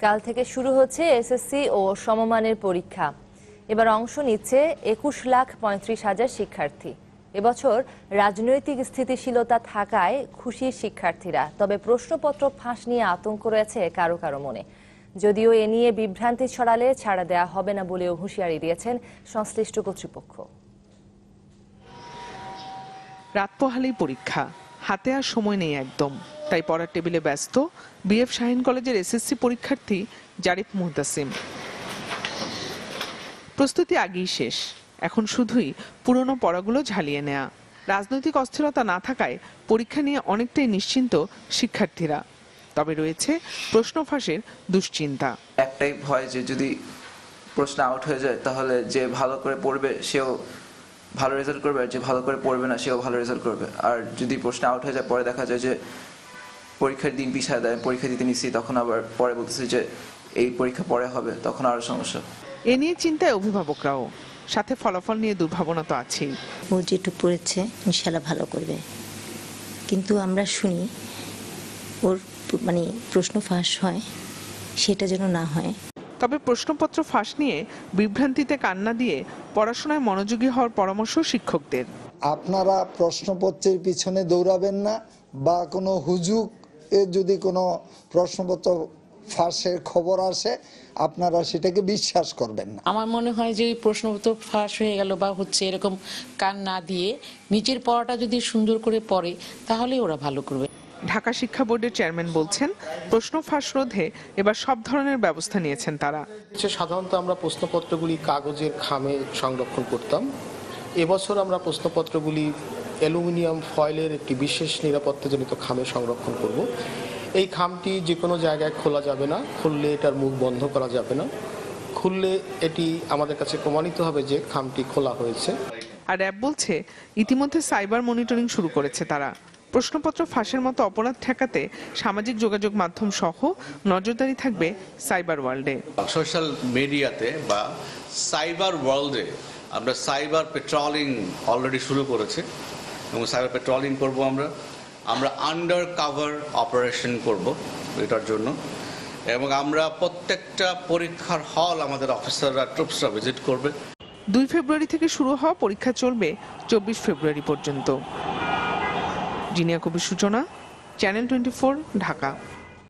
কাল থেকে শুরু হচ্ছে এসএসসি ও সমমানের পরীক্ষা। এবার অংশ নিচ্ছে 21,35,000 শিক্ষার্থী। এবছর রাজনৈতিক স্থিতিশীলতা থাকায় খুশি শিক্ষার্থীরা, তবে প্রশ্নপত্র ফাঁস নিয়ে আতঙ্ক রয়েছে কারো কারো মনে। যদিও এ নিয়ে বিভ্রান্তি ছড়ালে ছাড়া দেওয়া হবে না বলেও হুঁশিয়ারি দিয়েছেন সংশ্লিষ্ট কর্তৃপক্ষ। রাত পোহালেই পরীক্ষা, হাতে আর সময় নেই একদম। তাই পড়ার টেবিলে ব্যস্ত বিএফ শাহীন কলেজের এসএসসি পরীক্ষার্থী জারিফ মুহতাসিম। প্রস্তুতি আগেই শেষ, এখন শুধুই পুরনো পড়াগুলো ঝালিয়ে নেয়া। রাজনৈতিক অস্থিরতা না থাকায় পরীক্ষা নিয়ে অনেকটাই নিশ্চিন্ত শিক্ষার্থীরা, তবে রয়েছে প্রশ্ন ফাঁসের দুশ্চিন্তা। একটাই ভয় যে যদি প্রশ্ন আউট হয়ে যায় তাহলে যে ভালো করে পড়বে সেও ভালো রেজাল্ট করবে, আর যে ভালো করে পড়বে না সেও ভালো রেজাল্ট করবে। আর যদি প্রশ্ন আউট হয়ে যায় পরে দেখা যায় যে পরীক্ষার দিন পিছায় দেয়, পরীক্ষা দিতে নিচ্ছি, তখন আবার পরে বলতেছি যে এই পরীক্ষা পরে হবে, তখন আরো সমস্যা। এ নিয়ে চিন্তায় অভিভাবকরাও, সাথে ফলাফল নিয়ে দুর্ভাবনা তো আছেই। ও যেটুকু পড়েছে ইনশাল্লাহ ভালো করবে, কিন্তু আমরা শুনি ওর প্রশ্ন ফাঁস হয়, সেটা যেন না হয়। তবে প্রশ্নপত্র ফাঁস নিয়ে বিভ্রান্তিতে কান্না দিয়ে পড়াশোনায় মনোযোগী হওয়ার পরামর্শ শিক্ষকদের। আপনারা প্রশ্নপত্রের পিছনে দৌড়াবেন না, বা কোনো হুজুগ যদি কোনো প্রশ্নপত্র ফাঁসের খবর আসে আপনারা সেটাকে বিশ্বাস করবেন না। আমার মনে হয় যে প্রশ্নপত্র ফাঁস হয়ে গেল বা হচ্ছে এরকম কান না দিয়ে নিচের পড়াটা যদি সুন্দর করে পড়ে তাহলে ওরা ভালো করবে। ঢাকা শিক্ষা বোর্ডের চেয়ারম্যান বলছেন, প্রশ্ন ফাঁস রোধে এবার সব ধরনের ব্যবস্থা নিয়েছেন তারা। সাধারণত আমরা প্রশ্নপত্রগুলি কাগজের খামে সংরক্ষণ করতাম। এবছর আমরা প্রশ্নপত্রগুলি অ্যালুমিনিয়াম ফয়েলের একটি বিশেষ নিরাপত্তাজনিত খামে সংরক্ষণ করব। এই খামটি যে কোনো জায়গায় খোলা যাবে না, খুললে এটার মুখ বন্ধ করা যাবে না, খুললে এটি আমাদের কাছে প্রমাণিত হবে যে খামটি খোলা হয়েছে। আর র্যাব বলছে ইতিমধ্যে সাইবার মনিটরিং শুরু করেছে তারা। প্রশ্নপত্র ফাঁসের মতো অপরাধ ঠেকাতে সামাজিক যোগাযোগ মাধ্যম সহ নজরদারি থাকবে সাইবার ওয়ার্ল্ডে। সোশ্যাল মিডিয়াতে বা সাইবার ওয়ার্ল্ডে আমরা সাইবার পেট্রোলিং অলরেডি শুরু করেছি এবং সাইবার পেট্রোলিং করব। আমরা আন্ডার কাভার অপারেশন করব এটার জন্য, এবং আমরা প্রত্যেকটা পরীক্ষার হল আমাদের অফিসাররা ট্রুপসরা ভিজিট করবে। 2 ফেব্রুয়ারি থেকে শুরু হওয়া পরীক্ষা চলবে 24 ফেব্রুয়ারি পর্যন্ত। জিনিয়া কবির সূচনা, চ্যানেল 24, ঢাকা।